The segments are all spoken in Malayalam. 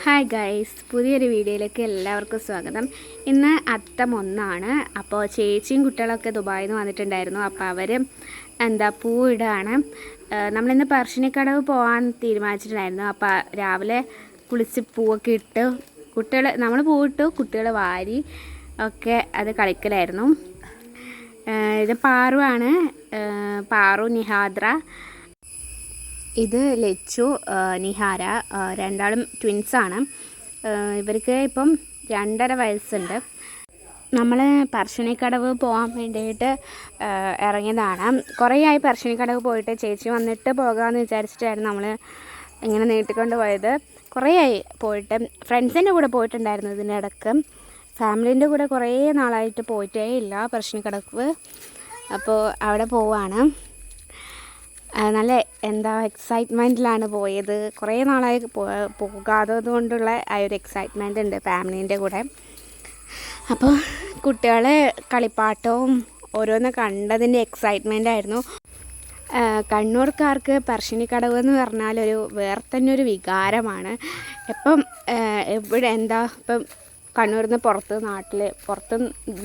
ഹായ് ഗൈസ്, പുതിയൊരു വീഡിയോയിലേക്ക് എല്ലാവർക്കും സ്വാഗതം. ഇന്ന് അത്തം 1 അപ്പോൾ ചേച്ചിയും കുട്ടികളൊക്കെ ദുബായിൽ നിന്ന് വന്നിട്ടുണ്ടായിരുന്നു. അപ്പോൾ അവർ പൂവിടാണ്. നമ്മളിന്ന് പറശ്ശിനിക്കടവ് പോകാൻ തീരുമാനിച്ചിട്ടുണ്ടായിരുന്നു. അപ്പോൾ രാവിലെ കുളിച്ച് പൂവൊക്കെ ഇട്ട് നമ്മൾ പൂവിട്ടു, കുട്ടികൾ വാരി ഒക്കെ അത് കളിക്കലായിരുന്നു. ഇത് പാറുവാണ്, പാറു നിഹാദ്ര. ഇത് ലച്ചു, നിഹാര, രണ്ടാളും ട്വിൻസാണ്. ഇവർക്ക് ഇപ്പം 2.5 വയസ്സുണ്ട്. നമ്മൾ പറശ്ശിനിക്കടവ് പോകാൻ വേണ്ടിയിട്ട് ഇറങ്ങിയതാണ്. കുറേ ആയി പറശ്ശിനിക്കടവ് പോയിട്ട്. ചേച്ചി വന്നിട്ട് പോകാമെന്ന് വിചാരിച്ചിട്ടായിരുന്നു നമ്മൾ ഇങ്ങനെ നീട്ടിക്കൊണ്ട് പോയത്. കുറേ ആയി പോയിട്ട്. ഫ്രണ്ട്സിൻ്റെ കൂടെ പോയിട്ടുണ്ടായിരുന്നു ഇതിനിടക്ക്. ഫാമിലീൻ്റെ കൂടെ കുറേ നാളായിട്ട് പോയിട്ടേ ഇല്ല പറശ്ശിനിക്കടവ്. അപ്പോൾ അവിടെ പോവാണ്. നല്ല എക്സൈറ്റ്മെൻറ്റിലാണ് പോയത്. കുറേ നാളായി പോകാത്തത് കൊണ്ടുള്ള ആ ഒരു എക്സൈറ്റ്മെൻ്റ് ഉണ്ട് ഫാമിലീൻ്റെ കൂടെ. അപ്പോൾ കുട്ടികളെ കളിപ്പാട്ടവും ഓരോന്ന് കണ്ടതിൻ്റെ എക്സൈറ്റ്മെൻ്റ് ആയിരുന്നു. കണ്ണൂർക്കാർക്ക് പറശ്ശിനിക്കടവ് എന്ന് പറഞ്ഞാൽ വേറെ തന്നെ ഒരു വികാരമാണ്. ഇപ്പം ഇപ്പം കണ്ണൂരിൽ നിന്ന് പുറത്ത്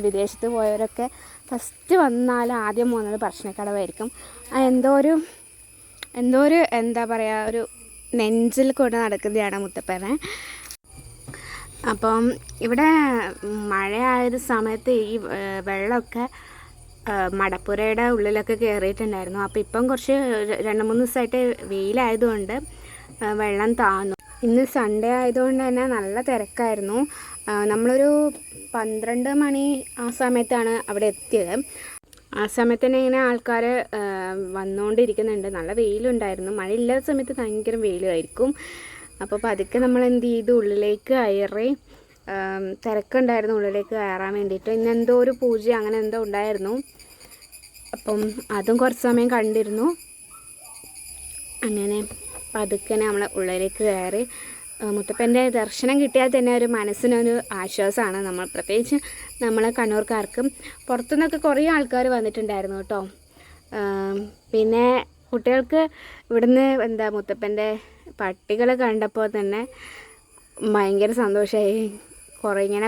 വിദേശത്ത് പോയവരൊക്കെ ഫസ്റ്റ് വന്നാൽ ആദ്യം പോകുന്നത് പറശ്ശിനിക്കടവായിരിക്കും. എന്തോ ഒരു ഒരു നെഞ്ചിൽ കൊണ്ട് നടക്കുന്നതാണ് മുത്തപ്പനെ. അപ്പം ഇവിടെ മഴയായ സമയത്ത് ഈ വെള്ളമൊക്കെ മടപ്പുരയുടെ ഉള്ളിലൊക്കെ കയറിയിട്ടുണ്ടായിരുന്നു. അപ്പോൾ ഇപ്പം കുറച്ച് 2-3 ദിവസമായിട്ട് വെയിലായതുകൊണ്ട് വെള്ളം താന്നു. ഇന്ന് സൺഡേ ആയതുകൊണ്ട് തന്നെ നല്ല തിരക്കായിരുന്നു. നമ്മളൊരു 12 മണി ആ സമയത്താണ് അവിടെ എത്തിയത്. ആ സമയത്ത് തന്നെ ഇങ്ങനെ ആൾക്കാർ വന്നുകൊണ്ടിരിക്കുന്നുണ്ട്. നല്ല വെയിലുണ്ടായിരുന്നു. മഴയില്ലാത്ത സമയത്ത് ഭയങ്കര വെയിലുമായിരിക്കും. അപ്പോൾ പതുക്കെ നമ്മൾ ഉള്ളിലേക്ക് കയറി. തിരക്കുണ്ടായിരുന്നു ഉള്ളിലേക്ക് കയറാൻ വേണ്ടിയിട്ട്. ഇന്നെന്തോ ഒരു പൂജ അങ്ങനെ എന്തോ ഉണ്ടായിരുന്നു. അപ്പം അതും കുറച്ച് സമയം കണ്ടിരുന്നു. അങ്ങനെ പതുക്കെ നമ്മൾ ഉള്ളിലേക്ക് കയറി. മുത്തപ്പൻ്റെ ദർശനം കിട്ടിയാൽ തന്നെ ഒരു മനസ്സിനൊരു ആശ്വാസമാണ്. പ്രത്യേകിച്ച് നമ്മളെ കണ്ണൂർക്കാർക്കും. പുറത്തുനിന്നൊക്കെ കുറേ ആൾക്കാർ വന്നിട്ടുണ്ടായിരുന്നു കേട്ടോ. പിന്നെ കുട്ടികൾക്ക് ഇവിടുന്ന് മുത്തപ്പൻ്റെ പട്ടികളെ കണ്ടപ്പോൾ തന്നെ ഭയങ്കര സന്തോഷമായി.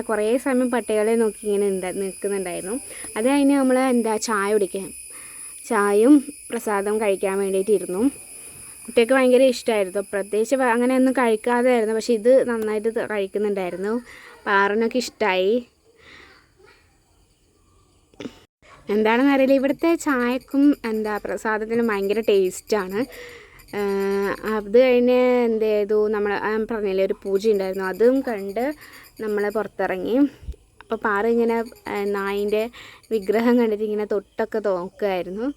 കുറേ സമയം പട്ടികളെ നോക്കി ഇങ്ങനെ നിൽക്കുന്നുണ്ടായിരുന്നു. അത് കഴിഞ്ഞ് നമ്മൾ ചായ കുടിക്കാം. ചായയും പ്രസാദം കഴിക്കാൻ വേണ്ടിയിട്ടിരുന്നു. കുട്ടികൾക്ക് ഭയങ്കര ഇഷ്ടമായിരുന്നു. പ്രത്യേകിച്ച് അങ്ങനെയൊന്നും കഴിക്കാതെ ആയിരുന്നു. പക്ഷെ ഇത് നന്നായിട്ട് കഴിക്കുന്നുണ്ടായിരുന്നു. പാറിനൊക്കെ ഇഷ്ടമായി. എന്താണെന്ന് അറിയില്ല, ഇവിടുത്തെ ചായക്കും പ്രസാദത്തിനും ഭയങ്കര ടേസ്റ്റാണ്. അത് കഴിഞ്ഞ് നമ്മൾ പറഞ്ഞില്ലേ ഒരു പൂജ ഉണ്ടായിരുന്നു. അതും കണ്ട് നമ്മൾ പുറത്തിറങ്ങി. അപ്പോൾ പാറ ഇങ്ങനെ നായിൻ്റെ വിഗ്രഹം കണ്ടിട്ട് ഇങ്ങനെ തൊട്ടൊക്കെ നോക്കുമായിരുന്നു.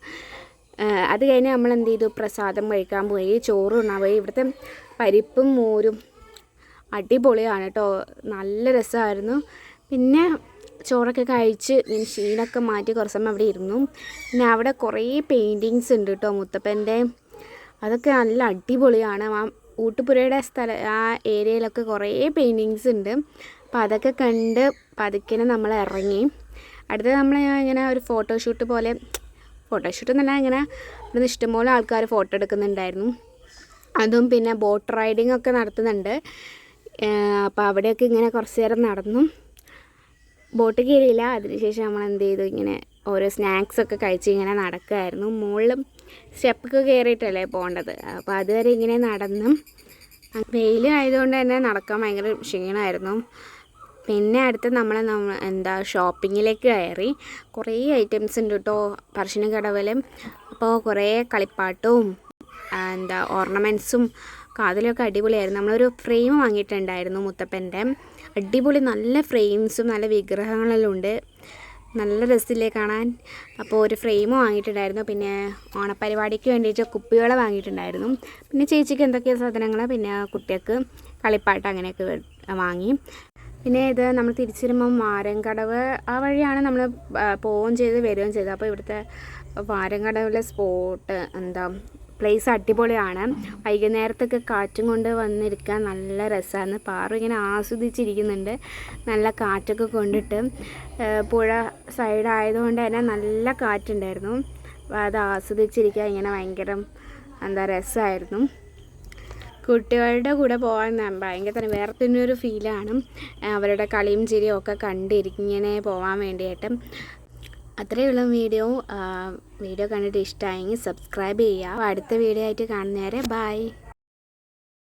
അത് കഴിഞ്ഞ് നമ്മൾ പ്രസാദം കഴിക്കാൻ പോയി. ചോറ് ഉണ്ണാൻ പോയി. ഇവിടുത്തെ പരിപ്പും മോരും അടിപൊളിയാണ് കേട്ടോ. നല്ല രസമായിരുന്നു. പിന്നെ ചോറൊക്കെ കഴിച്ച് ക്ഷീണമൊക്കെ മാറ്റി കുറച്ച് സമയം അവിടെ ഇരുന്നു. പിന്നെ അവിടെ കുറേ പെയിൻറ്റിങ്സ് ഉണ്ട് കേട്ടോ മുത്തപ്പൻ്റെ. അതൊക്കെ നല്ല അടിപൊളിയാണ്. ആ ഊട്ടുപുരയുടെ ആ ഏരിയയിലൊക്കെ കുറേ പെയിൻറ്റിങ്സ് ഉണ്ട്. അപ്പോൾ അതൊക്കെ കണ്ട് പതുക്കെ നമ്മൾ ഇറങ്ങി. അടുത്തത് നമ്മൾ ഇങ്ങനെ ഒരു ഫോട്ടോഷൂട്ട് എന്നല്ല, ഇങ്ങനെ ഇവിടുന്ന് ഇഷ്ടംപോലെ ആൾക്കാർ ഫോട്ടോ എടുക്കുന്നുണ്ടായിരുന്നു. അതും പിന്നെ ബോട്ട് റൈഡിങ് ഒക്കെ നടത്തുന്നുണ്ട്. അപ്പോൾ അവിടെയൊക്കെ ഇങ്ങനെ കുറച്ച് നേരം നടന്നു. ബോട്ട് കയറിയില്ല. അതിനുശേഷം നമ്മൾ ഇങ്ങനെ ഓരോ സ്നാക്സൊക്കെ കഴിച്ച് ഇങ്ങനെ നടക്കുമായിരുന്നു. മുകളിലും സ്റ്റെപ്പൊക്കെ കയറിയിട്ടല്ലേ പോകേണ്ടത്. അപ്പോൾ അതുവരെ ഇങ്ങനെ നടന്നു. വെയിൽ ആയതുകൊണ്ട് തന്നെ നടക്കാൻ ഭയങ്കര ക്ഷീണമായിരുന്നു. പിന്നെ അടുത്ത് നമ്മൾ ഷോപ്പിങ്ങിലേക്ക് കയറി. കുറേ ഐറ്റംസ് ഉണ്ട് കേട്ടോ പറശ്ശിനിക്കടവിൽ. അപ്പോൾ കുറേ കളിപ്പാട്ടവും ഓർണമെൻറ്റ്സും അതിലൊക്കെ അടിപൊളിയായിരുന്നു. നമ്മളൊരു ഫ്രെയിം വാങ്ങിയിട്ടുണ്ടായിരുന്നു മുത്തപ്പൻ്റെ. അടിപൊളി നല്ല ഫ്രെയിംസും നല്ല വിഗ്രഹങ്ങളെല്ലാം ഉണ്ട്. നല്ല രസമില്ലേ കാണാൻ. അപ്പോൾ ഒരു ഫ്രെയിം വാങ്ങിയിട്ടുണ്ടായിരുന്നു. പിന്നെ ഓണപ്പരിപാടിക്ക് വേണ്ടിയിട്ട് കുപ്പികൾ വാങ്ങിയിട്ടുണ്ടായിരുന്നു. പിന്നെ ചേച്ചിക്ക് എന്തൊക്കെയോ സാധനങ്ങൾ, പിന്നെ കുട്ടികൾക്ക് കളിപ്പാട്ടം അങ്ങനെയൊക്കെ വാങ്ങി. പിന്നെ ഇത് നമ്മൾ തിരിച്ചു വരുമ്പം വാരങ്കടവ് ആ വഴിയാണ് നമ്മൾ പോവുകയും വരികയും ചെയ്തത്. അപ്പോൾ ഇവിടുത്തെ വാരങ്കടവിലെ സ്പോട്ട് പ്ലേസ് അടിപൊളിയാണ്. വൈകുന്നേരത്തൊക്കെ കാറ്റും കൊണ്ട് വന്നിരിക്കാൻ നല്ല രസമാണ്. പാറു ഇങ്ങനെ ആസ്വദിച്ചിരിക്കുന്നുണ്ട്. നല്ല കാറ്റൊക്കെ കൊണ്ടിട്ട്. പുഴ സൈഡായതുകൊണ്ട് തന്നെ നല്ല കാറ്റുണ്ടായിരുന്നു. അത് ആസ്വദിച്ചിരിക്കാൻ ഇങ്ങനെ ഭയങ്കര രസമായിരുന്നു. കുട്ടികളുടെ കൂടെ പോകാൻ ഭയങ്കര തന്നെ വേറെ തന്നെ ഒരു ഫീലാണ്. അവരുടെ കളിയും ചിരിയും ഒക്കെ കണ്ടിരിക്കും ഇങ്ങനെ പോകാൻ വേണ്ടിയിട്ട്. അത്രയുള്ള വീഡിയോ കണ്ടിട്ട് ഇഷ്ടമായെങ്കിൽ സബ്സ്ക്രൈബ് ചെയ്യുക. അടുത്ത വീഡിയോ ആയിട്ട് കാണുന്നവരെ ബൈ.